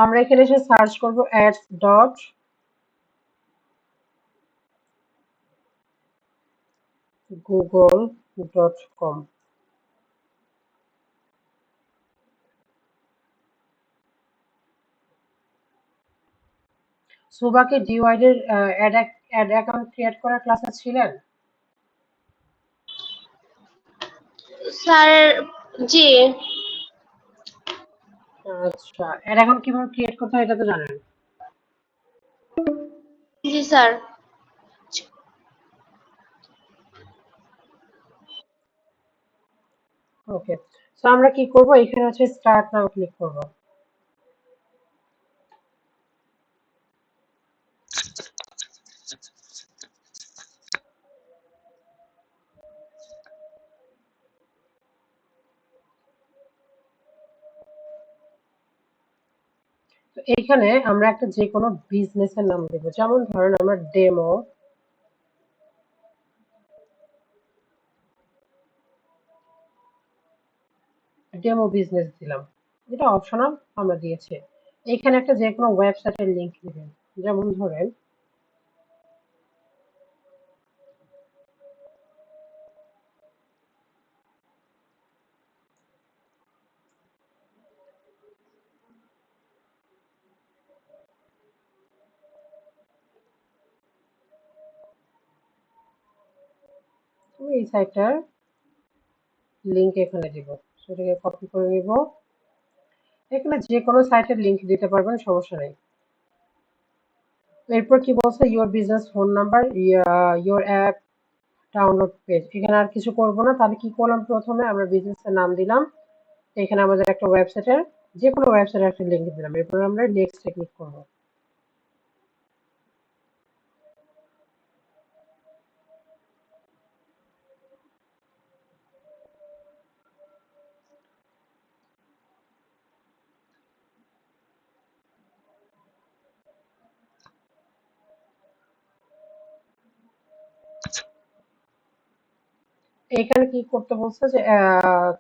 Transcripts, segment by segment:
আমরা এখানে এসে সার্চ করব ads.google.com। সুবাকে ডিওয়াইড এর অ্যাড অ্যাকাউন্ট ক্রিয়েট করার ক্লাসে ছিলেন? স্যার জি। আচ্ছা, অ্যাড অ্যাকাউন্ট কিভাবে ক্রিয়েট করতে হয় এটা তো জানেন? জি স্যার। ওকে, সো আমরা কি করব, এখানে হচ্ছে স্টার্ট নাও ক্লিক করব। তো এইখানে আমরা একটা যে কোনো বিজনেসের নাম দেব, যেমন ধরেন আমরা ডেমো বিজনেস দিলাম, এটা অপশনাল, আমরা দিয়েছি। এখানে একটা যে কোনো ওয়েবসাইটের লিংক দিবেন, যেমন ধরেন আমি এই সাইটটার লিংক এখানে দিব, সেটাকে কপি করে নিব। এখানে যে কোনো সাইটের লিংক দিতে পারবেন, সমস্যা নেই। এরপর কি বলছে, your business phone number, your app download page. এখানে আর কিছু করব না, তাহলে কি করলাম, প্রথমে আমরা বিজনেসের নাম দিলাম, এখানে আমাদের একটা ওয়েবসাইটের, যে কোনো ওয়েবসাইটের একটা লিংক দিলাম, এরপর আমরা নেক্সট ক্লিক করব। এখানে কি করতে বলছে যে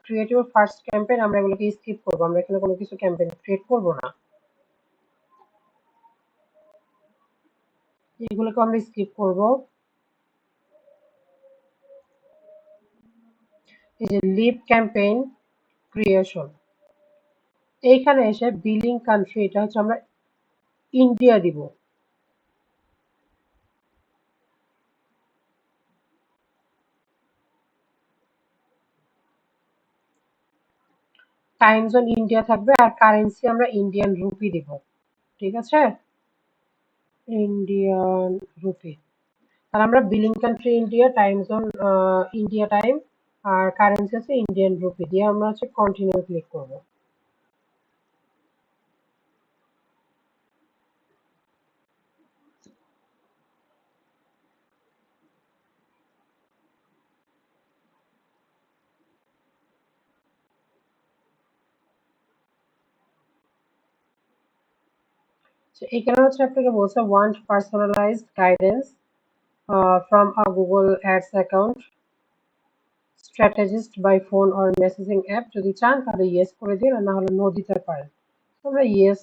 ক্রিয়েট ইউর ফার্স্ট ক্যাম্পেইন, আমরা এগুলোকে স্কিপ করব, আমরা এখানে কোনো কিছু ক্যাম্পেইন ক্রিয়েট করব না, এগুলোকে আমরা স্কিপ করব। এই যে লিভ ক্যাম্পেইন ক্রিয়েশন, এইখানে এসে বিলিং কান্ট্রি, এটা হচ্ছে আমরা ইন্ডিয়া দিব। টাইম জোন ইন্ডিয়া থাকবে, আর কারেন্সি আমরা ইন্ডিয়ান রুপি দিব, ঠিক আছে, ইন্ডিয়ান রুপি। আর আমরা billing country India, time zone India time, আর কারেন্সি আছে ইন্ডিয়ান রুপি দিয়ে আমরা হচ্ছে কন্টিনিউ ক্লিক করব। এখানে হচ্ছে আপনাকে বলছে want personalised guidance from a Google ads account strategist by phone or messaging app, যদি চান তাহলে ইয়েস করে দিন, আর না হলে নো দিতে পারেন। আমরা ইয়েস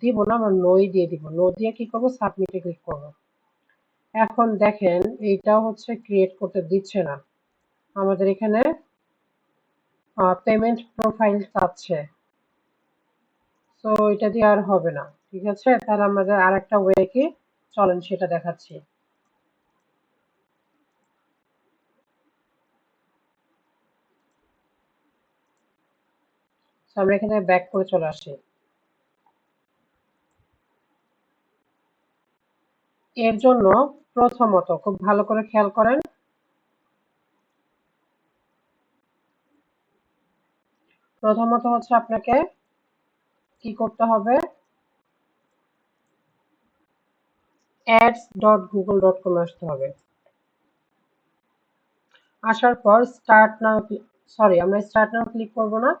দিব না, আমরা নোই দিয়ে দিব। নো দিয়ে কি করবো, সাবমিটে ক্লিক করব। এখন দেখেন এইটাও হচ্ছে ক্রিয়েট করতে দিচ্ছে না, আমাদের এখানে পেমেন্ট প্রোফাইল চাচ্ছে, তো এটা দিয়ে আর হবে না। ঠিক আছে, তাহলে আমাদের আর একটা ওয়ে কি, চলেন সেটা দেখাচ্ছি। আমরা এখানে ব্যাক করে চলে আসি। এর জন্য প্রথমত খুব ভালো করে খেয়াল করেন, প্রথমত হচ্ছে আপনাকে কি করতে হবে, ads.google.com আসতে হবে। আসার পর স্টার্ট নাও, সরি আমরা স্টার্ট নাও ক্লিক করব না,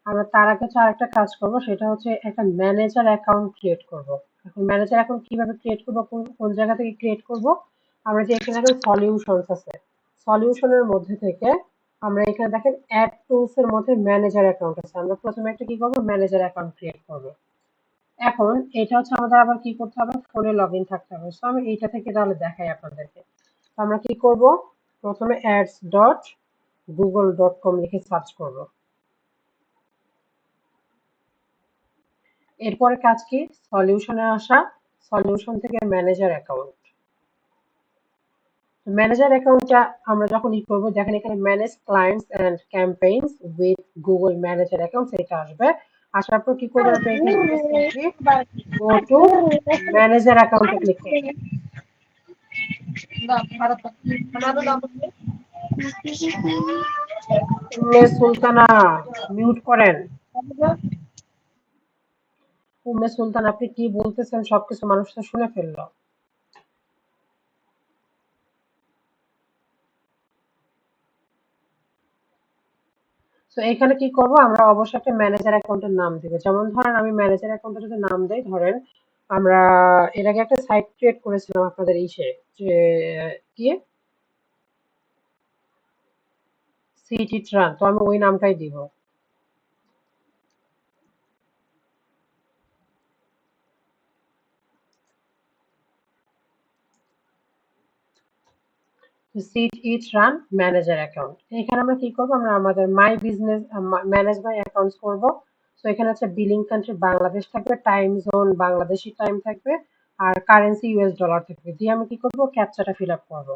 আমরা তার আগে আরেকটা কাজ করব, সেটা হচ্ছে একটা ম্যানেজার অ্যাকাউন্ট ক্রিয়েট করব। এখন ম্যানেজার অ্যাকাউন্ট কিভাবে ক্রিয়েট করব, কোন জায়গা থেকে ক্রিয়েট করব, আমরা যে এখানে দেখেন সলিউশনস আছে, সলিউশনের মধ্যে থেকে আমরা এখানে দেখেন অ্যাড টুলস এর মধ্যে ম্যানেজার অ্যাকাউন্ট আছে, আমরা প্রথমে একটা কি করব, ম্যানেজার অ্যাকাউন্ট ক্রিয়েট করব। এখন এটা হচ্ছে আমাদের আবার কি করতে হবে, ফোনে লগ ইন থাকতে হবে। সো আমি এইটা থেকে তাহলে দেখাই আপনাদেরকে। তো আমরা কি করব, প্রথমে ads.google.com লিখে সার্চ করব। এরপরে কাজ কি, সলিউশনে আসা, সলিউশন থেকে ম্যানেজার অ্যাকাউন্ট। ম্যানেজার অ্যাকাউন্টটা আমরা যখন ই করবো, দেখেন এখানে manage clients and campaigns with Google manager accounts, এটা আসবে। আসার পর কি করবেন, আপনি এখানে সিম্পলি গো টু ম্যানেজার অ্যাকাউন্টে ক্লিক করবেন। উম্মে সুলতানা, মিউট করেন। উম্মে সুলতান, আপনি কি বলতেছেন সবকিছু মানুষ তো শুনে ফেললো। তো এখানে কি করব, আমরা অবশ্যই একটা ম্যানেজার অ্যাকাউন্টের নাম দিব। যেমন ধরেন আমি ম্যানেজার অ্যাকাউন্টের যদি নাম দেই, ধরেন আমরা এর আগে একটা সাইট ক্রিয়েট করেছিলাম আপনাদের ইসে, যে কি সিটি ট্রান, তো আমি ওই নামটাই দিব। Set each run manager account. এখানে আমরা কি করব, আমরা আমাদের my business manage my accounts করব। তো এখানে হচ্ছে বিলিং কান্ট্রি বাংলাদেশ থাকবে, টাইম জোন বাংলাদেশি টাইম থাকবে, আর কারেন্সি ইউএস ডলার থাকবে। দিয়ে আমি কি করব, ক্যাপচাটা ফিল আপ করব।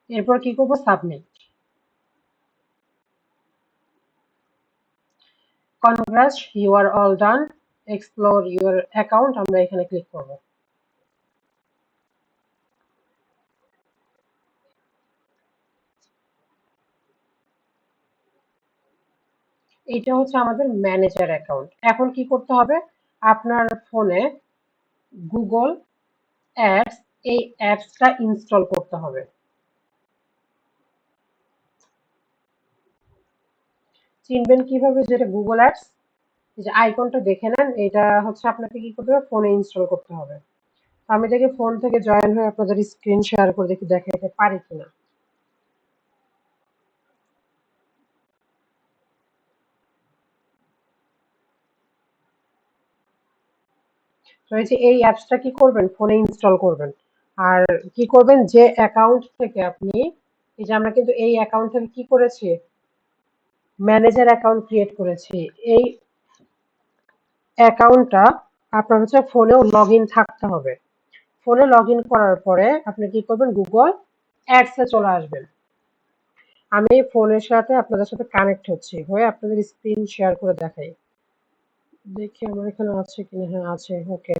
এরপর কি করব, submit. Congrats, you are all done, explore your account, আমরা এখানে ক্লিক করব। এটা হচ্ছে আমাদের ম্যানেজার অ্যাকাউন্ট। এখন কি করতে হবে, আপনার ফোনে গুগল অ্যাডস, এই অ্যাপসটা ইনস্টল করতে হবে। চিনবেন কিভাবে, যেটা গুগল অ্যাডস, যে আইকনটা দেখে নেন, এটা হচ্ছে আপনাকে কি করতে হবে, ফোনে ইনস্টল করতে হবে। আমি দেখি ফোন থেকে জয়েন হয়ে আপনাদের স্ক্রিন শেয়ার করে দেখি দেখাতে পারি কিনা। তো এই যে এই অ্যাপসটা কি করবেন, ফোনে ইনস্টল করবেন। আর কি করবেন, যে অ্যাকাউন্ট থেকে আপনি, এই যে আমরা কিন্তু এই অ্যাকাউন্ট থেকে কি করেছি, ম্যানেজার অ্যাকাউন্ট ক্রিয়েট করেছি। এই অ্যাকাউন্টটা আপনার হচ্ছে ফোনেও লগ ইন থাকতে হবে। ফোনে লগ ইন করার পরে আপনি কি করবেন, গুগল অ্যাডসে চলে আসবেন। আমি ফোনের সাথে আপনাদের সাথে কানেক্ট হচ্ছি, হয়ে আপনাদের স্ক্রিন শেয়ার করে দেখাই। দেখি আমার এখানে আছে কিনা, হ্যাঁ আছে, ওকে।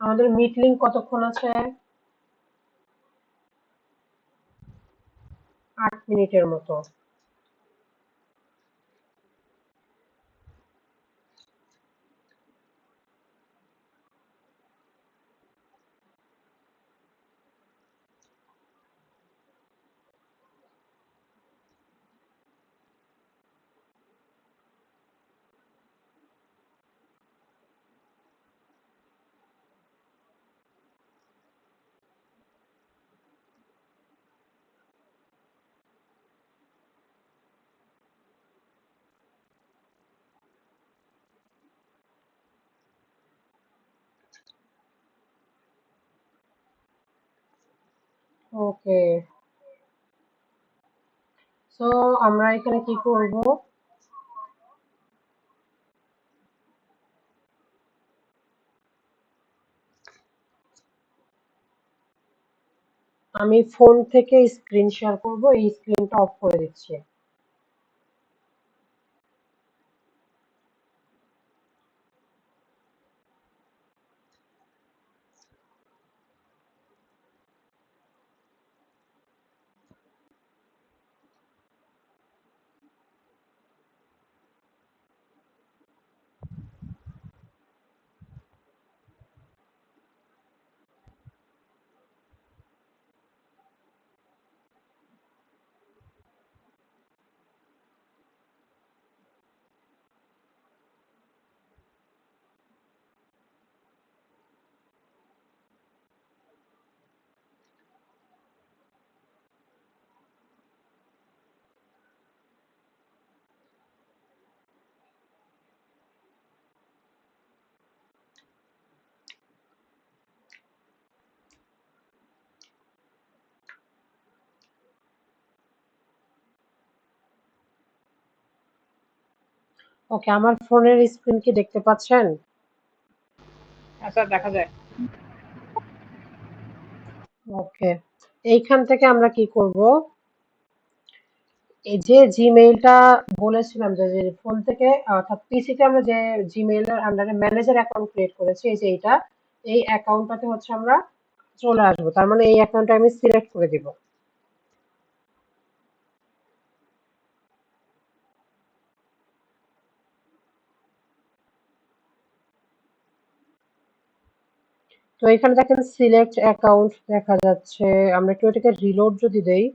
আমাদের মিট লিঙ্ক কতক্ষণ আছে, 8 মিনিটের মতো। ওকে, সো আমরা এখানে কি করব, আমি ফোন থেকে স্ক্রিন শেয়ার করব, এই স্ক্রিনটা অফ করে দিচ্ছি। ওকে, আমার ফোনের স্ক্রিন কি দেখতে পাচ্ছেন? হ্যাঁ স্যার দেখা যায়। ওকে, এইখান থেকে আমরা কি করব, এই যে জিমেইলটা বলেছিলাম যে ফোন থেকে অর্থাৎ পিসিতে আমরা যে জিমেইলের আন্ডারে ম্যানেজার অ্যাকাউন্ট ক্রিয়েট করেছি, এই যে এইটা, এই অ্যাকাউন্টটাতে হচ্ছে আমরা চলে আসবো। তার মানে এই অ্যাকাউন্টটা আমি সিলেক্ট করে দিব। তো এখানে দেখেন সিলেক্ট অ্যাকাউন্ট দেখা যাচ্ছে। আমরা একটু এটাকে রিলোড যদি দেই,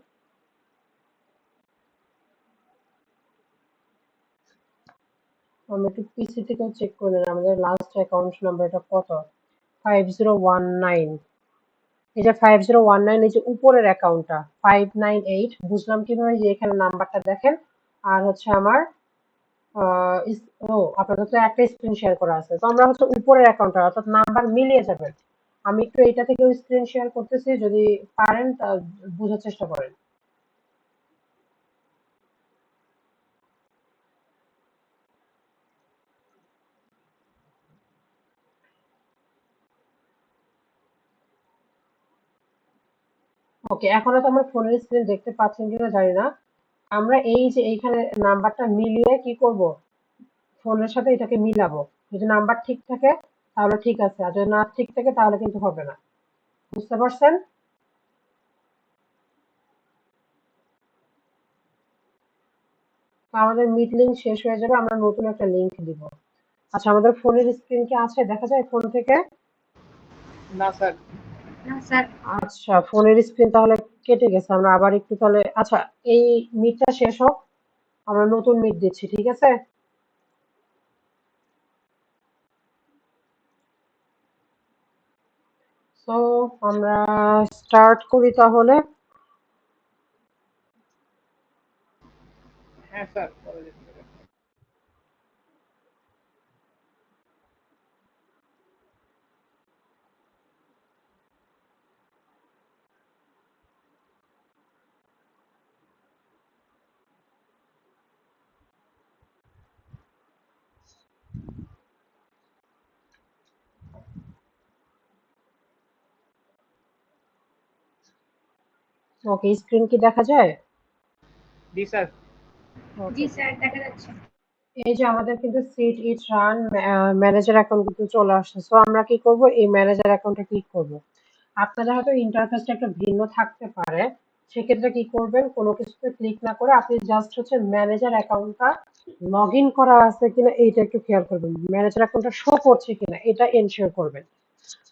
আমরা একটু পিসি থেকেও চেক করে নিলাম আমাদের লাস্ট অ্যাকাউন্ট নাম্বারটা কত, 5019। এই যে 5019, এই যে উপরের অ্যাকাউন্টটা 598, বুঝলাম কিভাবে, যে এখানে নাম্বারটা দেখেন। আর হচ্ছে আমার ও আপনাদের তো একটা স্ক্রিন শেয়ার করা আছে, তো আমরা হচ্ছে উপরের অ্যাকাউন্টটা অর্থাৎ নাম্বার মিলিয়ে যাবেন। আমি একটু এটা থেকেও স্ক্রিন শেয়ার করতেছি, যদি পারেন তা বোঝার চেষ্টা করেন। ওকে, এখন তো আমার ফোনের স্ক্রিন দেখতে পাচ্ছেন কিনা জানি না। আমরা এই যে এইখানে নাম্বারটা মিলিয়ে কি করব, ফোনের সাথে এটাকে মিলাবো। যদি নাম্বার ঠিক থাকে তাহলে ঠিক আছে, আর যদি না ঠিক থাকে তাহলে কিন্তু হবে না। বুঝতে পারছেন? তো আমাদের মিট লিঙ্ক শেষ হয়ে যাবে, আমরা নতুন একটা লিঙ্ক দিব। আচ্ছা, আমাদের ফোনের স্ক্রিন কি আছে, দেখা যায় ফোন থেকে? না স্যার। আচ্ছা, ফোনের স্ক্রিন তাহলে কেটে গেছে। আমরা আবার একটু তাহলে, আচ্ছা, এই মিটটা শেষ হোক, আমরা নতুন মিট দিচ্ছি, ঠিক আছে? তো আমরা স্টার্ট করি তাহলে। হ্যাঁ স্যার করা যেতে পারে। ওকে, স্ক্রিন কি দেখা যায়? জি স্যার। ওকে, এই যে আমাদের কিন্তু সিট ইট রান ম্যানেজার অ্যাকাউন্ট কিন্তু চলে আসছে। সো আমরা কি করব, এই ম্যানেজার অ্যাকাউন্টে ক্লিক করব। আপনাদের হয়তো ইন্টারফেসটা একটু ভিন্ন থাকতে পারে, সেক্ষেত্রে কি করবেন, কোনো কিছুতে ক্লিক না করে আপনি জাস্ট হচ্ছে ম্যানেজার অ্যাকাউন্টটা লগ ইন করা আছে কিনা এইটা একটু খেয়াল করবেন, ম্যানেজার অ্যাকাউন্টটা শো করছে কিনা এটা এনশিওর করবেন।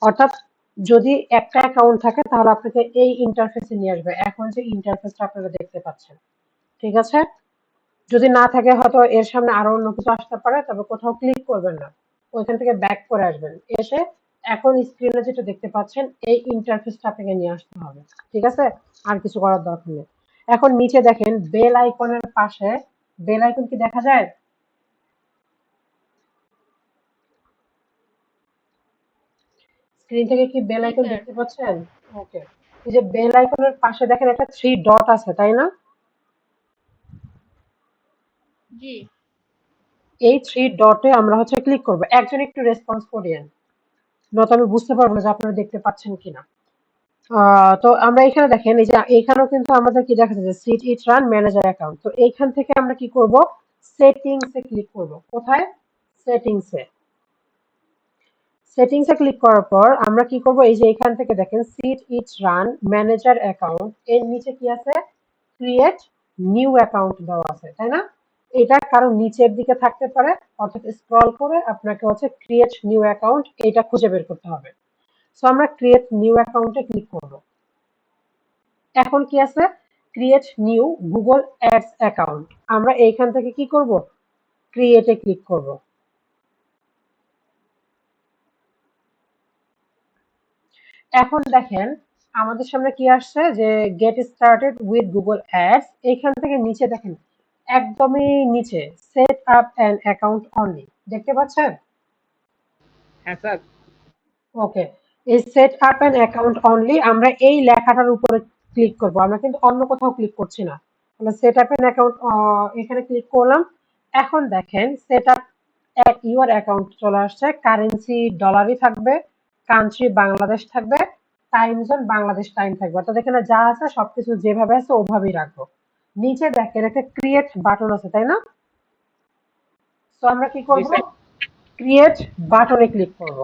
অর্থাৎ যদি একটা অ্যাকাউন্ট থাকে তাহলে আপনাকে এই ইন্টারফেসে নিয়ে আসবে, এখন যে ইন্টারফেসটা আপনারা দেখতে পাচ্ছেন, ঠিক আছে? যদি না থাকে হয়তো এর সামনে আরো অন্য কিছু আসতে পারে, তবে কোথাও ক্লিক করবেন না, ওইখান থেকে ব্যাক করে আসবেন, এসে এখন স্ক্রিনে যেটা দেখতে পাচ্ছেন এই ইন্টারফেসটা আপনাকে নিয়ে আসতে হবে, ঠিক আছে? আর কিছু করার দরকার নেই। এখন নিচে দেখেন বেল আইকনের পাশে, বেল আইকন কি দেখা যায়? স্ক্রিন থেকে কি বেল জি আইকন স্যার। দেখতে পাচ্ছেন? ওকে, এই যে বেল আইকনের পাশে দেখেন একটা থ্রি ডট আছে, তাই না? জি। এই থ্রি ডটে আমরা হচ্ছে ক্লিক করব। একজন একটু রেসপন্স করিয়েন, নয়তো আমি বুঝতে পারবো না যে আপনারা দেখতে পাচ্ছেন কিনা। তো আমরা এখানে দেখেন, এই যে এখানেও কিন্তু আমাদের কি দেখা যাচ্ছে, সিট ইট রান ম্যানেজার অ্যাকাউন্ট। তো এইখান থেকে আমরা কি করব, সেটিংস এ ক্লিক করব। কোথায়? সেটিংস এ। সেটিংস এ ক্লিক করার পর আমরা কি করব, এই যে এখান থেকে দেখেন সিট ইট রান ম্যানেজার অ্যাকাউন্ট, এর নিচে কি আছে, ক্রিয়েট নিউ অ্যাকাউন্ট দেওয়া আছে, তাই না? এটা কারো নিচের দিকে থাকতে পারে, অর্থাৎ স্ক্রল করে আপনাকে হচ্ছে ক্রিয়েট নিউ অ্যাকাউন্ট এটা খুঁজে বের করতে হবে। সো আমরা ক্রিয়েট নিউ অ্যাকাউন্টে ক্লিক করব। এখন কি আছে, create new Google ads account, আমরা এইখান থেকে কি করব, ক্রিয়েটে ক্লিক করব। এখন দেখেন আমাদের সামনে কি আসছে, যে get started with Google ads, এইখান থেকে নিচে দেখেন একদমই নিচে set up an account only, দেখতে পাচ্ছেন? হ্যাঁ স্যার। ওকে, এই set up an account only, আমরা এই লেখাটার উপরে ক্লিক করব, আমরা কিন্তু অন্য কোথাও ক্লিক করছি না। আমরা সেট আপ অ্যান অ্যাকাউন্ট এখানে ক্লিক করলাম। এখন দেখেন সেট আপ ইউর অ্যাকাউন্ট চলে আসছে, কারেন্সি ডলারই থাকবে, কান্ট্রি বাংলাদেশ থাকবে, টাইম জোন বাংলাদেশ টাইম থাকবে, অর্থাৎ এখানে যা আছে সবকিছু যেভাবে আছে ওভাবেই রাখবো। নিচে দেখেন একটা ক্রিয়েট বাটন আছে তাই না? তো আমরা কি জি করব, স্যার। ক্রিয়েট বাটনে ক্লিক করব।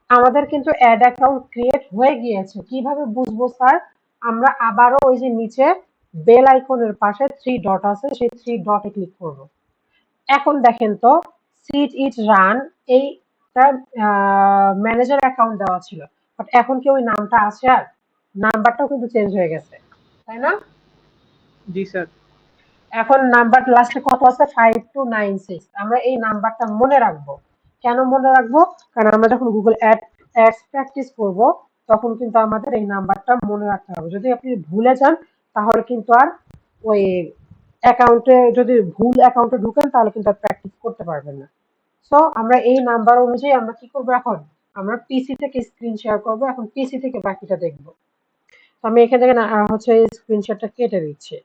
আমাদের কিন্তু অ্যাড অ্যাকাউন্ট ক্রিয়েট হয়ে গিয়েছে, কিভাবে বুঝবো স্যার? আমরা আবারও ওই যে নিচে বেল আইকনের পাশে থ্রি ডট আছে সেই থ্রি ডটে ক্লিক করব। এখন দেখেন তো সিট ইট রান এইটা ম্যানেজার অ্যাকাউন্ট দেওয়া ছিল, বাট এখন কি ওই নামটা আছে? আর নাম্বারটাও কিন্তু চেঞ্জ হয়ে গেছে তাই না? জি স্যার। এখন নাম্বার লাস্টে কত আছে? 5296। আমরা এই নাম্বারটা মনে রাখবো। কেন মনে রাখবো? কারণ আমরা যখন গুগল অ্যাডস প্র্যাকটিস করব তখন কিন্তু আমাদের এই নাম্বারটা মনে রাখতে হবে। যদি আপনি ভুলে যান তাহলে কিন্তু আর ওই অ্যাকাউন্টে, যদি ভুল অ্যাকাউন্টে ঢুকেন তাহলে কিন্তু আর প্র্যাকটিস করতে পারবেন না। সো আমরা এই নাম্বার অনুযায়ী আমরা কি করব, এখন আমরা পিসি থেকে স্ক্রিন শেয়ার করব, এখন পিসি থেকে বাকিটা দেখব। তো আমি এখান থেকে হচ্ছে স্ক্রিনশটটা কেটে দিচ্ছি।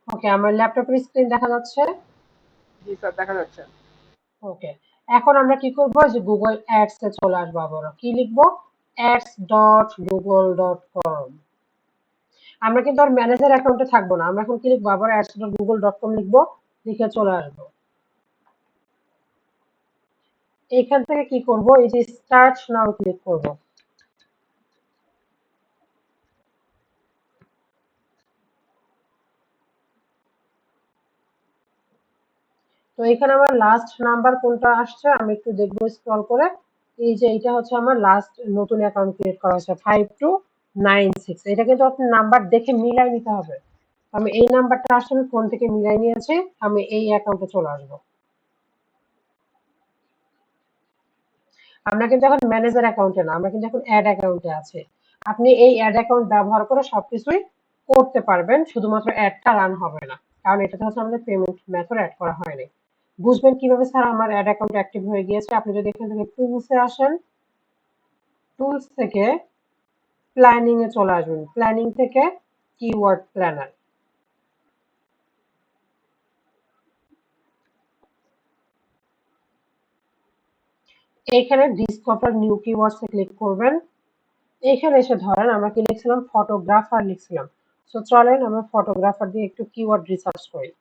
ওকে, আমার ল্যাপটপের স্ক্রিন দেখা যাচ্ছে। জি স্যার দেখা যাচ্ছে। ওকে, এখন আমরা কি করব, যে গুগল অ্যাডস এ চলে আসবো। আবারও কি লিখবো? ads.google.com। আমরা কিন্তু আর ম্যানেজার অ্যাকাউন্টে থাকবো না, আমরা এখন কি লিখবো? আবার ads.google.com লিখবো, লিখে চলে আসবো। এইখান থেকে কি করব, এই যে স্টার্ট নাও ক্লিক করব। তো এখানে আমার লাস্ট নাম্বার কোনটা আসছে আমি একটু দেখবো স্ক্রল করে। এই যে এটা হচ্ছে আমার লাস্ট নতুন অ্যাকাউন্ট ক্রিয়েট করা হয়েছে 5296। এটা কিন্তু আপনি নাম্বার দেখে মিলাই নিতে হবে। আমি এই নাম্বারটা আসলে ফোন থেকে মিলাই নিয়েছি, আমি এই অ্যাকাউন্টে চলে আসবো। আমরা কিন্তু এখন ম্যানেজার অ্যাকাউন্টে না, আমরা কিন্তু এখন অ্যাড অ্যাকাউন্টে আছি। আপনি এই অ্যাড অ্যাকাউন্ট ব্যবহার করে সবকিছুই করতে পারবেন, শুধুমাত্র অ্যাডটা রান হবে না, কারণ এটাতে হচ্ছে আমাদের পেমেন্ট মেথড অ্যাড করা হয়নি। বুঝবেন কিভাবে স্যার আমার অ্যাড অ্যাকাউন্ট অ্যাক্টিভ হয়ে গিয়েছে? আপনি যদি এখান থেকে টুলসে আসেন, টুলস থেকে প্ল্যানিং এ চলে আসবেন, প্ল্যানিং থেকে কিওয়ার্ড প্ল্যানার। এইখানে ডিসকভার নিউ কিওয়ার্ডস এ ক্লিক করবেন। এইখানে এসে ধরেন আমরা কি লিখছিলাম? ফটোগ্রাফার লিখছিলাম। সো চলেন আমরা ফটোগ্রাফার দিয়ে একটু কিওয়ার্ড রিসার্চ করি।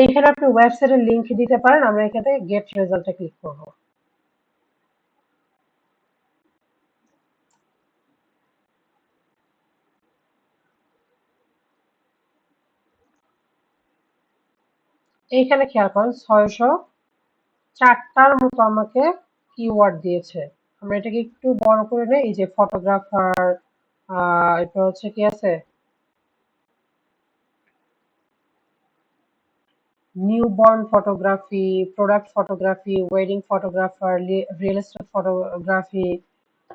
এইখানে আপনি ওয়েবসাইটের লিংক দিতে পারেন, আমরা এখানে গেট রেজাল্টে ক্লিক করব। এইখানে খেয়াল করেন 604টার মতো আমাকে কিওয়ার্ড দিয়েছে। আমরা এটাকে একটু বড় করে নেই, এই যে ফটোগ্রাফার, এটা হচ্ছে কি আছে, newborn photography, product photography, wedding photographer, real estate photography.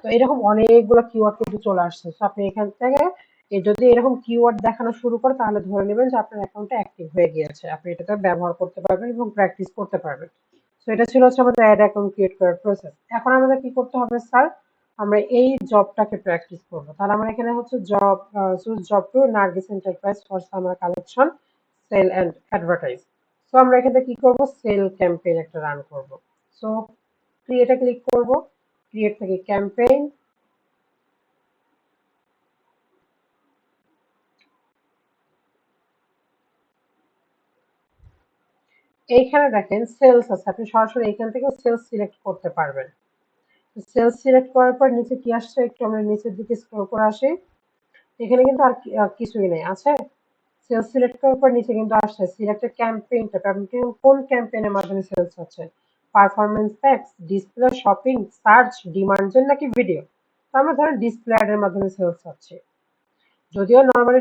তো এরকম অনেকগুলো কিওয়ার্ড কিন্তু চলে আসছে। তো আপনি এখান থেকে যদি এরকম কিওয়ার্ড দেখানো শুরু করে তাহলে ধরে নেবেন যে আপনার অ্যাকাউন্টটা অ্যাক্টিভ হয়ে গিয়েছে, আপনি এটাতে ব্যবহার করতে পারবেন এবং প্র্যাকটিস করতে পারবেন। তো এটা ছিল হচ্ছে আমাদের অ্যাড অ্যাকাউন্ট ক্রিয়েট করার প্রসেস। এখন আমাদের কি করতে হবে স্যার? আমরা এই জবটাকে প্র্যাকটিস করবো। তাহলে আমরা এখানে হচ্ছে job, choose job to Nargis enterprise for summer collection, sale and advertise. So আমরা এখানে কি করব? সেল ক্যাম্পেইন একটা রান করব। সো ক্রিয়েটে ক্লিক করব, ক্রিয়েট থেকে ক্যাম্পেইন, এইখানে দেখেন সেলস আছে, আপনি সরাসরি এখান থেকে সেলস সিলেক্ট করতে পারবেন। সেলস সিলেক্ট করার পর নিচে কি আসছে, একটু আমরা নিচের দিকে স্ক্রল করে আসি। এখানে কিন্তু আর কিছুই নেই, আছে সেলস সিলেক্ট করার পর নিচে কিন্তু আসছে সিলেক্টেড ক্যাম্পেইনটা, আপনি কোন ক্যাম্পেইনের মাধ্যমে সেলস হচ্ছে, performance packs, display, shopping, search, demand gen নাকি ভিডিও। তো আমরা ধরেন ডিসপ্লে অ্যাডের মাধ্যমে সেলস হচ্ছে। যদিও নরমালি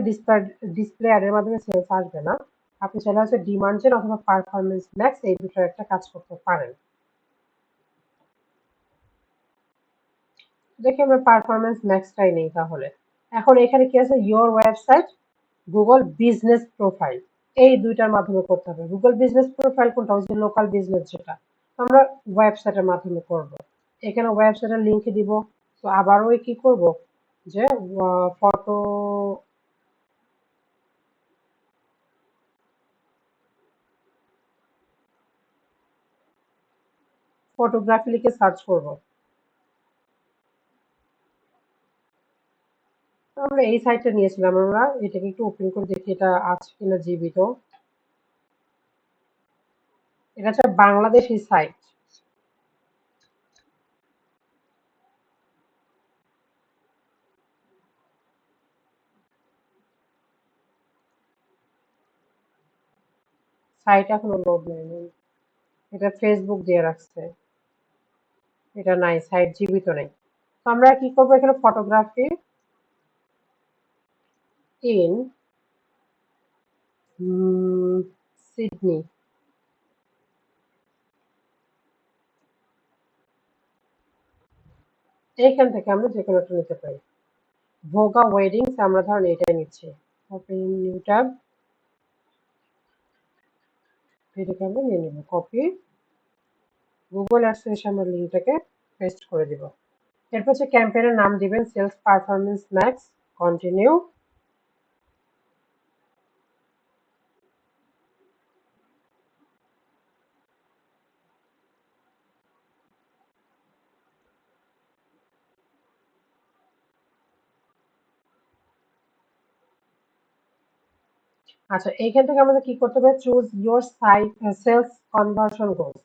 ডিসপ্লে অ্যাডের মাধ্যমে সেলস আসবে না, আপনি চাইলে হচ্ছে ডিমান্ড জেন অথবা পারফরমেন্স ম্যাক্স এই দুটোর একটা কাজ করতে পারেন। দেখি আমরা পারফরমেন্স ম্যাক্সটাই নেই তাহলে। এখন এখানে কি আছে, your website, Google business profile, এই দুইটার মাধ্যমে করতে হবে। গুগল বিজনেস প্রোফাইল কোনটা, হচ্ছে লোকাল বিজনেস যেটা, তো আমরা ওয়েবসাইটের মাধ্যমে করব। এখানে ওয়েবসাইটের লিংক দিব। তো আবারও কি করব, যে ফটো ফটোগ্রাফি লিখে সার্চ করব। আমরা এই সাইটটা নিয়েছিলাম, আমরা এটাকে একটু ওপেন করে দেখি এটা আছে কিনা জীবিত। এটা হচ্ছে বাংলাদেশি সাইট। সাইট এখনো লোড নেয়নি। এটা ফেসবুক দিয়ে রাখছে, এটা নাই, সাইট জীবিত নেই। তো আমরা কি করবো, এখানে ফটোগ্রাফি ইন সিডনি, এইখান থেকে আমরা যে কোনো একটা নিতে পারি। ভোগা ওয়েডিংস আমরা ধরেন এটাই নিচ্ছি। ওপেন নিউ ট্যাব, এটাকে আমরা নিয়ে নেব, কপি, গুগল অ্যাডসে এসে আমরা লিঙ্কটাকে পেস্ট করে দিব। এরপর হচ্ছে ক্যাম্পেইনের নাম দিবেন সেলস পারফরমেন্স ম্যাক্স, কন্টিনিউ। আচ্ছা, এইখান থেকে আমাদের কি করতে হবে, choose your site sales conversion goals.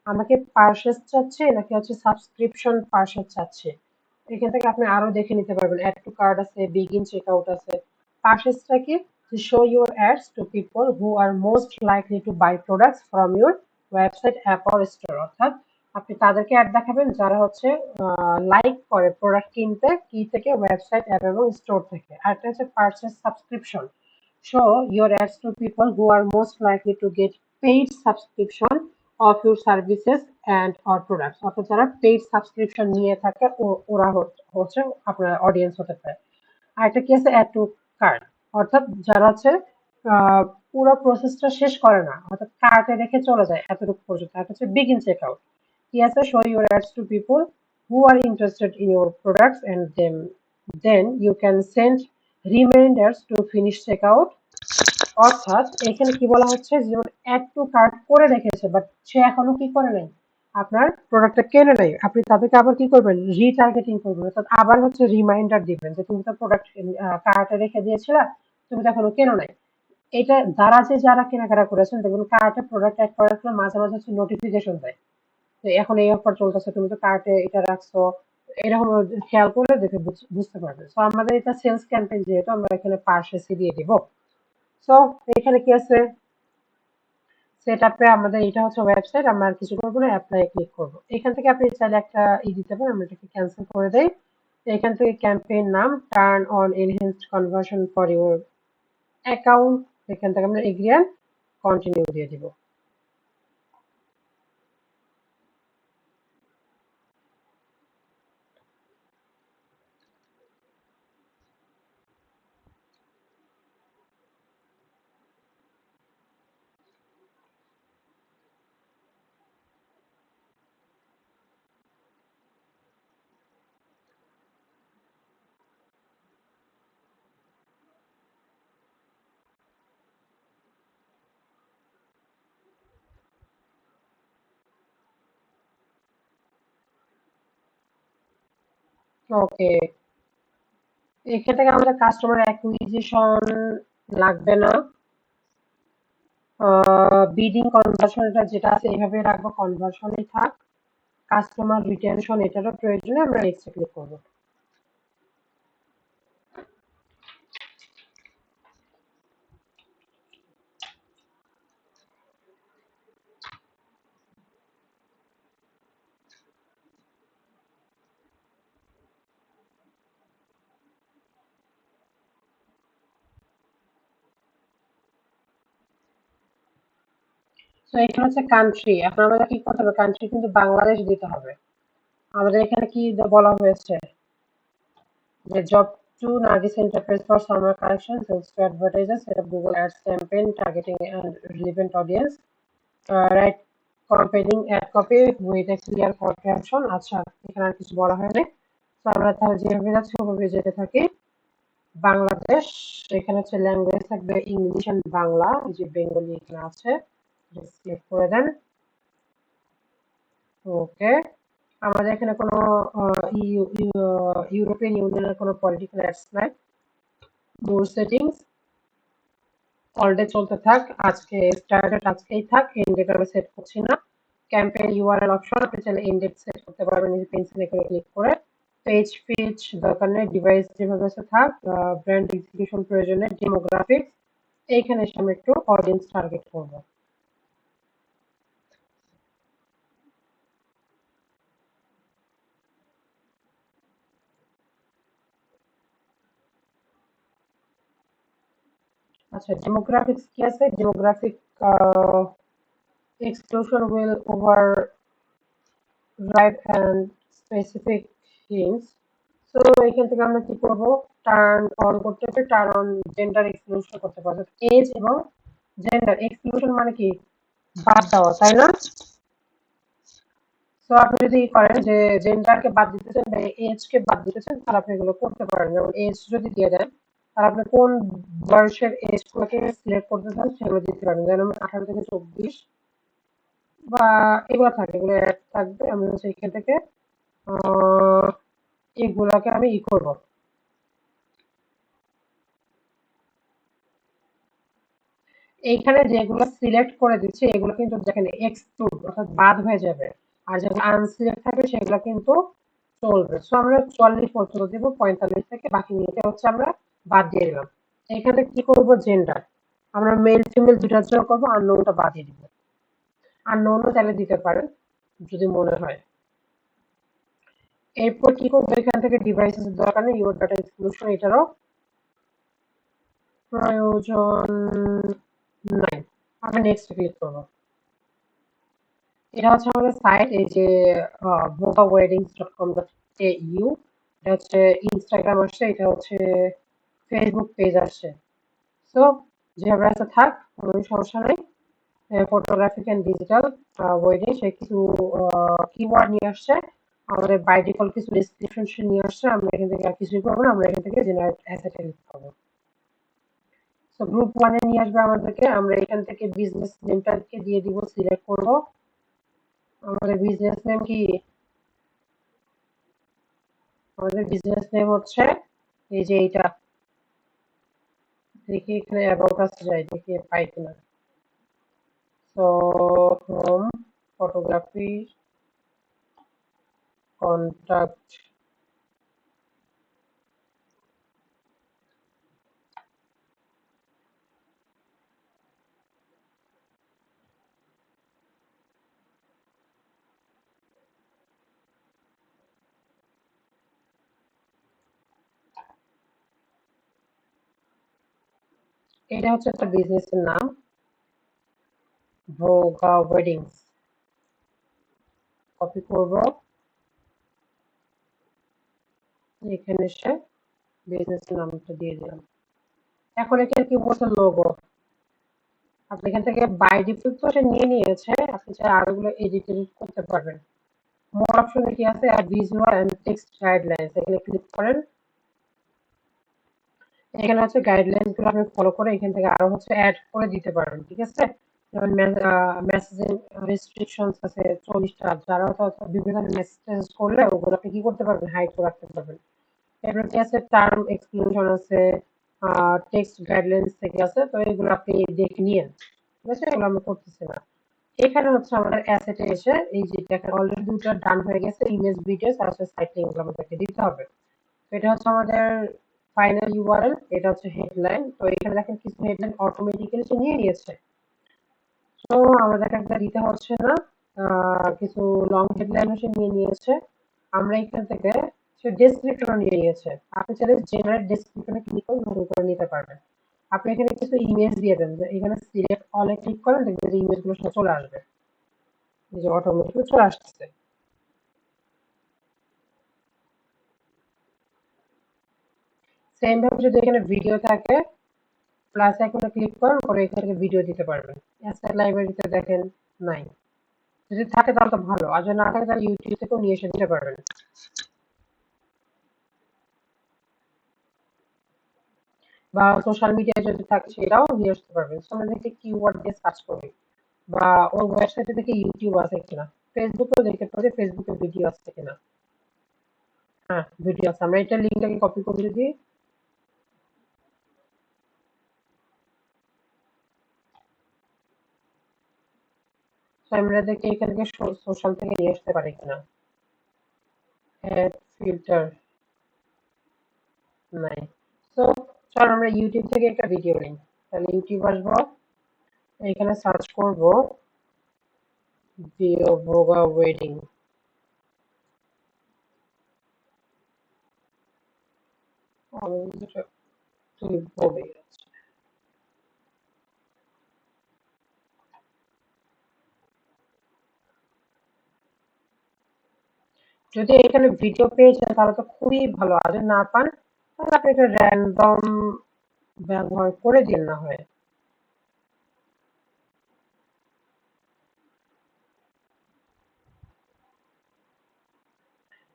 আমরা কি পারচেজ চাচ্ছি নাকি হচ্ছে সাবস্ক্রিপশন পারচেজ চাচ্ছি। এখান থেকে আপনি আরো দেখে নিতে পারবেন, অ্যাড টু কার্ট আছে, বিগিন চেকআউট আছে। পারচেজটা কি, to show your ads to people who are most likely to buy products from your website, app or store। অর্থাৎ আপনি তাদেরকে অ্যাড দেখাবেন যারা হচ্ছে লাইক করে প্রোডাক্ট কিনতে, কি থেকে, ওয়েবসাইট, অ্যাপ এবং স্টোর থেকে। আর একটা হচ্ছে purchase subscription, show your ads to people who are most likely to get paid subscription of your services and or products। অর্থাৎ যারা পেইড সাবস্ক্রিপশন নিয়ে থাকে ওরা হচ্ছে আপনার অডিয়েন্স হতে পারে। আর একটা কি আছে, অ্যাড টু কার্ট, অর্থাৎ যারা হচ্ছে পুরো প্রসেসটা শেষ করে না, অর্থাৎ কার্টে রেখে চলে যায় এতটুকু পর্যন্ত। আর হচ্ছে বিগিন চেক আউট, কি আছে, show your ads to people who are interested in your products and then you can send reminders to finish check out. অর্থাৎ এখানে কি বলা হচ্ছে, যেমন অ্যাড টু কার্ট করে রেখেছে বাট সে এখনো কি করে নাই, আপনার প্রোডাক্টটা কেনে নাই, আপনি তাদেরকে আবার কি করবেন, রিটার্গেটিং করবেন। অর্থাৎ আবার হচ্ছে রিমাইন্ডার দিবেন যে তুমি তো প্রোডাক্ট কার্টে রেখে দিয়েছিলা, তুমি তো এখনো কেনো নাই। এটা যারা যারা কেনাকাটা করেছেন দেখবেন কার্টে প্রোডাক্ট অ্যাড করার সময় মাঝে মাঝে হচ্ছে নোটিফিকেশন দেয় যে এখন এই অফার চলতেছে, তুমি তো কার্টে এটা রাখছো, এরকম খেয়াল করলে দেখে বুঝতে পারবে। তো আমাদের এটা সেলস ক্যাম্পেইন যেহেতু, আমরা এখানে পারচেসই দিয়ে দিব। সো এখানে কি আছে, সেট আপে আমাদের এটা হচ্ছে ওয়েবসাইট, আমরা আর কিছু করবো না, অ্যাপ্লাই ক্লিক করবো। এখান থেকে আপনি চাইলে একটা দিতে পারেন, আমরা এটাকে ক্যান্সেল করে দেই। এখান থেকে ক্যাম্পেইন নাম turn on enhanced conversion for your account, এখান থেকে আমরা এগ্রি এন্ড কন্টিনিউ দিয়ে দিব। ওকে, এখান থেকে আমাদের কাস্টমার অ্যাকুইজিশন লাগবে না, বিডিং কনভার্সনটা যেটা আছে এইভাবে রাখবো, কনভার্সনই থাক। কাস্টমার রিটেনশন এটারও প্রয়োজনে আমরা নেক্সট ক্লিক করবো। তো এখানে হচ্ছে কান্ট্রি, এখন আমাদের কি করতে হবে, কান্ট্রি কিন্তু বাংলাদেশ দিতে হবে। আমাদের এখানে কি বলা হয়েছে, The job to Nargis Enterprise for summer collection, sales to advertisers, set up Google Ads campaign targeting and relevant audience, write compelling ad copy with a clear call to action. আচ্ছা এখানে আর কিছু বলা হয়নি। তো আমরা তাহলে যেভাবে যাচ্ছি ওভাবে যেতে থাকি। বাংলাদেশ এখানে হচ্ছে ল্যাঙ্গুয়েজ থাকবে ইংলিশ এন্ড বাংলা, যে বেঙ্গলি এখানে আছে সিলেক্ট করে দেন। ওকে, আমাদের এখানে কোনো ইউরোপিয়ান ইউনিয়নের কোনো পলিটিক্যাল অ্যাডস নাই। মোর সেটিংস অল ডে চলতে থাক, আজকে স্টার্টেড আজকেই থাক, এন্ড ডেট আমি সেট করছি না। ক্যাম্পেইন ইউআরএল অপশন আপনি চাইলে এন্ড ডেট সেট করতে পারবেন এই পেন্সিলে করে ক্লিক করে। পেজ ফিচ দরকার নেই, ডিভাইস যেভাবে আছে থাক। ব্র্যান্ড এক্সিকিউশন প্রয়োজন নেই। ডেমোগ্রাফিক্স এইখানে এসে আমি একটু অডিয়েন্স টার্গেট করব। আচ্ছা ডেমোগ্রাফিক্স কি আছে? Demographic exclusion will override and specific hints. So এখান থেকে আমরা কি করব? টার্ন অন করতে হবে, টার্ন অন জেন্ডার এক্সক্লুশন করতে পারবো। এজ এবং জেন্ডার এক্সক্লুশন মানে কি? বাদ দেওয়া, তাই না? তো আপনি যদি করেন যে জেন্ডারকে বাদ দিতে চান বা এজ কে বাদ দিতে চান তাহলে আপনি এগুলো করতে পারেন। যেমন এজ যদি দিয়ে দেন তাহলে আপনি কোন বয়সের এজ গুলোকে সিলেক্ট করতে চান সেগুলো দিতে পারেন। যেমন 18 থেকে 24 বা এগুলো থাকে, এগুলো অ্যাড থাকবে। আমি হচ্ছে এখান থেকে এগুলাকে আমি করব। এইখানে যেগুলো সিলেক্ট করে দিচ্ছে এগুলো কিন্তু দেখেন এক্সক্লুড অর্থাৎ বাদ হয়ে যাবে, আর যেগুলো আনসিলেক্ট থাকবে সেগুলো কিন্তু চলবে। সো আমরা 44 পর্যন্ত দেবো, 45 থেকে বাকিগুলোকে হচ্ছে আমরা বাদ দিয়ে দিলাম। এখানে কি করব? জেন্ডার আমরা মেল ফিমেল দুটার জন্য করবো, আননোনটা বাদ দিয়ে দিব। আননোনও চাইলে দিতে পারেন যদি মনে হয়। এরপর কি করবো? এখান থেকে ডিভাইসেস দরকার নেই, ইউর ডাটা এক্সক্লুশন এটারও প্রয়োজন নাই। আমরা নেক্সট ক্লিক করবো। এটা হচ্ছে আমাদের সাইট, এই যে bogaweddings.com.au, এটা হচ্ছে ইনস্টাগ্রাম আসছে, এটা হচ্ছে ফেসবুক পেজ আসছে। সো যেভাবে আছে থাক, কোনো সমস্যা নেই। ফটোগ্রাফিক অ্যান্ড ডিজিটাল ওয়েডিং সে কিছু কিওয়ার্ড নিয়ে আসছে, আমাদের বাই ডিফল্ট কিছু ডেসক্রিপশন নিয়ে আসছে। আমরা এখান থেকে আর কিছুই করবো না, আমরা এখান থেকে জেনারেট অ্যাসেট ক্লিক করবো। সো গ্রুপ ওয়ানে নিয়ে আসবে আমাদেরকে। আমরা এখান থেকে বিজনেস নেমটাকে দিয়ে দিব, সিলেক্ট করবো। আমাদের বিজনেস নেম কি? আমাদের বিজনেস নেম হচ্ছে এই যে এইটা। দেখি এখানে অ্যাবাউট আস যাই, দেখি পাই কিনা। সো হোম ফটোগ্রাফি কন্টাক্ট, এটা হচ্ছে একটা বিজনেসের নাম, ভোগা ওয়েডিংস। কপি করব, এখানে এসে বিজনেসের নামটা দিয়ে দিলাম। এখন এখানে কি বলছে? লোগো। আপনি এখান থেকে বাই ডিফল্ট তো এটা নিয়ে নিয়েছে, আপনি চাই আরো গুলো এডিট করতে পারবেন। মোর অপশনে কি আছে? Ad visual and text guidelines, এখানে ক্লিক করেন। এখানে হচ্ছে গাইডলাইনস গুলো আপনি ফলো করে এখান থেকে আরো হচ্ছে অ্যাড করে দিতে পারবেন, ঠিক আছে? যেমন মেসেজিং রেস্ট্রিকশনস আছে 40টা, যারা হয়তো বিভিন্ন মেসেজ করলে ওগুলো আপনি কি করতে পারবেন? হাইড করে রাখতে পারবেন। এরপর কি আছে? টার্ম এক্সক্লুশন আছে, টেক্সট গাইডলাইনস থেকে আছে, তো এগুলো আপনি দেখে নিয়েন, ঠিক আছে? এগুলো আমি করতেছি না। এখানে হচ্ছে আমাদের অ্যাসেটে এসে এই যে দেখেন অলরেডি দুটো ডান হয়ে গেছে, ইমেজ ভিডিওস আর হচ্ছে সাইট লিংক গুলো আমাদেরকে দিতে হবে। তো এটা হচ্ছে আমাদের ফাইনাল ইউআরএল, এটা হচ্ছে হেডলাইন। তো এখানে দেখেন কিছু হেডলাইন অটোমেটিক্যালি সে নিয়ে নিয়েছে, তো আমাদের একটা দিতে হচ্ছে না। কিছু লং হেডলাইনও সে নিয়ে নিয়েছে। আমরা এখান থেকে সে ডেসক্রিপশনও নিয়ে নিয়েছে। আপনি চাইলে জেনারেট ডেসক্রিপশনে ক্লিক করে নতুন করে নিতে পারবেন। আপনি এখানে কিছু ইমেজ দিয়ে দেন, যে এখানে সিলেক্ট অলে ক্লিক করেন, দেখবেন যে ইমেজগুলো সব চলে আসবে, এই যে অটোমেটিক্যালি চলে আসছে। সেম ভাবে যদি এখানে ভিডিও থাকে প্লাস আইকনে ক্লিক করেন, করে এখান থেকে ভিডিও দিতে পারবেন। অ্যাসেট লাইব্রেরিতে দেখেন নাই, যদি থাকে তাহলে তো ভালো, আর যদি না থাকে তাহলে ইউটিউব থেকেও নিয়ে এসে দিতে পারবেন। বা সোশ্যাল মিডিয়ায় যদি থাকে সেটাও নিয়ে আসতে পারবেন। সো আমরা দেখে কিওয়ার্ড দিয়ে সার্চ করি, বা ওর ওয়েবসাইটে থেকে ইউটিউব আছে কিনা, ফেসবুকেও দেখতে পারি ফেসবুকে ভিডিও আছে কিনা। হ্যাঁ, ভিডিও আছে। আমরা এটা লিঙ্কটাকে কপি করে যদি আমরা দেখি এখান থেকে সোশ্যাল থেকে নিয়ে আসতে পারি কিনা। অ্যাড ফিল্টার নাই। তো চল আমরা ইউটিউব থেকে একটা ভিডিও নিই। তাহলে ইউটিউব আসবো, এখানে সার্চ করব ভোগা ওয়েডিং। আমি যেটা তুই বলে, যদি এখানে ভিডিও পেয়ে যান তাহলে তো খুবই ভালো, আর যদি না পান তাহলে আপনি এটা র্যান্ডম ব্যবহার করে দিন না হয়।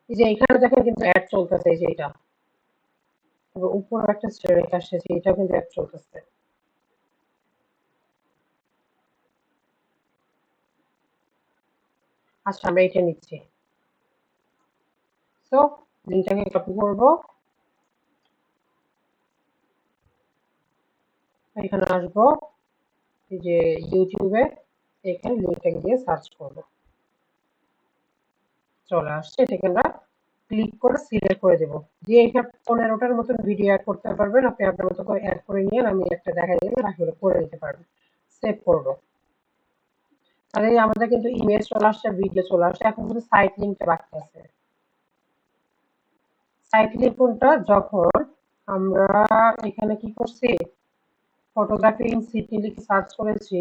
এই যে এখানে দেখেন কিন্তু অ্যাড চলতেছে, এই যে এটা উপর একটা স্ট্রাইক আসছে, এটা কিন্তু অ্যাড চলতেছে। আচ্ছা, আমরা এটা নিচ্ছি। তো লিঙ্কটাকে কপি করব, এখানে আসবো, এই যে ইউটিউবে এখানে লিঙ্কটাকে দিয়ে সার্চ করব, চলে আসছে। এটাকে আমরা ক্লিক করে সিলেক্ট করে দেব, দিয়ে এখানে 15টার মতন ভিডিও অ্যাড করতে পারবেন। আপনি আপনার মতো করে অ্যাড করে নিয়ে আমি একটা দেখাই দিলে বাকিগুলো করে দিতে পারবেন। সেভ করব, তাহলে আমাদের কিন্তু ইমেজ চলে আসছে, ভিডিও চলে আসছে। এখন কিন্তু সাইট লিঙ্কটা বাকি আছে। সাইট লিঙ্ক কোনটা, যখন আমরা এখানে কি করছি, ফটোগ্রাফি ইন সিটি লিখে সার্চ করেছি,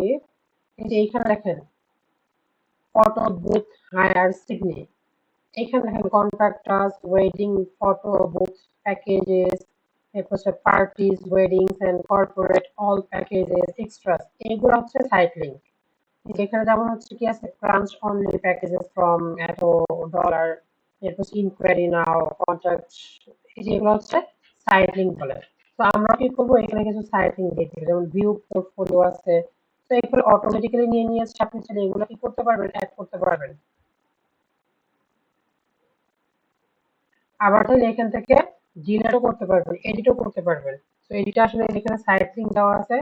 এই যে এইখানে দেখেন ফটো বুথ হায়ার সিডনি, এখানে দেখেন contact us, wedding photo booth packages, এরপর হচ্ছে parties, weddings and corporate all packages extras, এগুলো হচ্ছে সাইট লিঙ্ক। যেখানে যেমন হচ্ছে কি আছে, ক্রাঞ্চ অনলি প্যাকেজেস ফ্রম এত ডলার, এরপর ইনকোয়ারি নাও, কন্ট্যাক্ট, যেগুলো হচ্ছে সাইট লিঙ্ক বলে। তো আমরা কি করবো, এখানে কিছু সাইট লিঙ্ক দিয়ে দিবো, যেমন ভিউ পোর্টফোলিও আছে। তো এগুলো অটোমেটিক্যালি নিয়ে নিয়েছে, আপনি চাইলে এগুলো কি করতে পারবেন, অ্যাড করতে পারবেন। আবার চাইলে এখান থেকে ডিলিটও করতে পারবেন, এডিটও করতে পারবেন। তো এডিট আসলে এখানে সাইট লিঙ্ক দেওয়া আছে,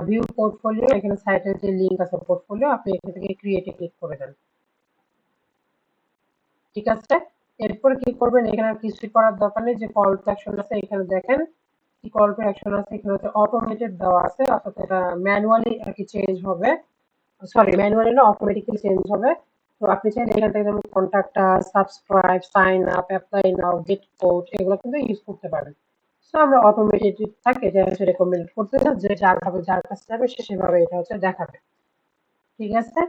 ভিউ পোর্টফোলিও, এখানে সাইটের যে লিঙ্ক আছে পোর্টফোলিও, আপনি এখান থেকে ক্রিয়েটে ক্লিক করে দেন। ঠিক আছে, এরপর কি করবেন, এখানে আর কিছু করার দরকার নেই। যে কল টু অ্যাকশন আছে এখানে দেখেন, কি কল টু অ্যাকশন আছে এখানে হচ্ছে অটোমেটেড দেওয়া আছে, অর্থাৎ এটা ম্যানুয়ালি আর কি চেঞ্জ হবে, সরি ম্যানুয়ালি না, অটোমেটিক্যালি চেঞ্জ হবে। তো আপনি চাইলে এখান থেকে যেমন contact us, subscribe, sign up, apply now, get code, এগুলো কিন্তু ইউজ করতে পারেন। সো আমরা অটোমেটেড থাকে যে হচ্ছে রেকমেন্ড করতে চান, যে যার ভাবে যার কাছে যাবে সে সেভাবে এটা হচ্ছে দেখাবে। ঠিক আছে,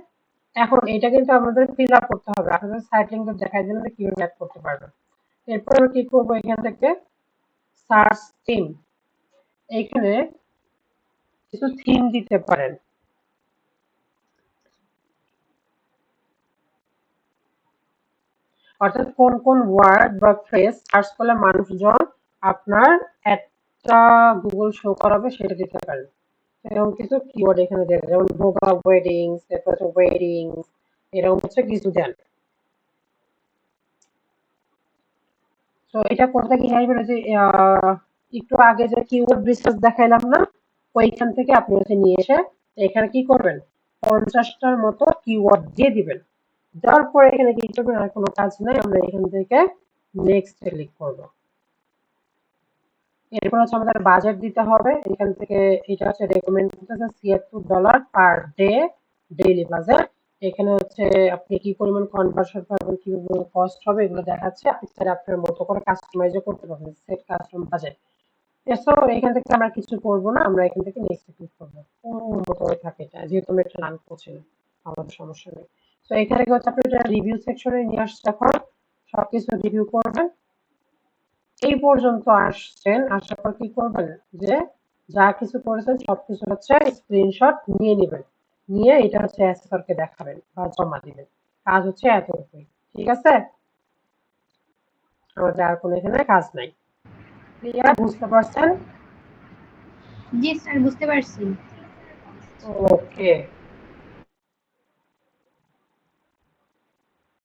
এখন এটা কিন্তু আমাদের ফিল আপ করতে হবে, আপনাদের সাইট লিঙ্ক দেখার জন্য কিভাবে অ্যাড করতে পারবেন। এরপর আমরা কি করবো, এখান থেকে সার্চ থিম, এইখানে কিছু থিম দিতে পারেন। অর্থাৎ কোন কোন ওয়ার্ড বা ফ্রেজ সার্চ করলে মানুষজন আপনার একটা গুগল শো করাবে সেটা দিতে পারেন। এরকম কিছু কিওয়ার্ড এখানে দেন, যেমন ভোগা ওয়েডিংস, তারপর হচ্ছে ওয়েডিংস, এরকম হচ্ছে কিছু দেন। তো এটা কোথা থেকে আসবে, যে একটু আগে যে কিওয়ার্ড রিসার্চ দেখাইলাম না, ওইখান থেকে আপনি হচ্ছে নিয়ে এসে এখানে কি করবেন, 50টার মতো কিওয়ার্ড দিয়ে দিবেন। দেওয়ার পরে এখানে কি করবেন, আর কোনো কাজ নাই, আমরা এখান থেকে নেক্সট ক্লিক করব। এরপর হচ্ছে আমাদের বাজেট দিতে হবে, এখান থেকে এটা হচ্ছে রেকমেন্ড করতেছে $76 পার ডে ডেইলি বাজেট। এখানে হচ্ছে আপনি কি পরিমাণ কনভার্সন পাবেন, কি পরিমাণ কস্ট হবে এগুলো দেখাচ্ছে, আপনি চাইলে আপনার মতো করে কাস্টমাইজও করতে পারবেন, সেট কাস্টম বাজেট। এসো এখান থেকে আমরা কিছু করব না, আমরা এখান থেকে নেক্সট ক্লিক করবো, ওর মতো করে থাকে এটা, যেহেতু আমরা এটা রান করছি না, আমাদের সমস্যা নেই। তো এখানে হচ্ছে আপনি এটা রিভিউ সেকশনে নিয়ে আসছে, এখন সবকিছু রিভিউ করবেন। এই পর্যন্ত আসছেন, আসার পর কি করবেন যে যা কিছু করেছেন সবকিছু হচ্ছে স্ক্রিনশট নিয়ে নেবেন, নিয়ে এটা হচ্ছে স্যারকে দেখাবেন বা জমা দিবেন। কাজ হচ্ছে এতটুকুই, ঠিক আছে? আমাদের আর কোনো এখানে কাজ নাই। ক্লিয়ার? বুঝতে পারছেন? জি স্যার, বুঝতে পারছি। ওকে।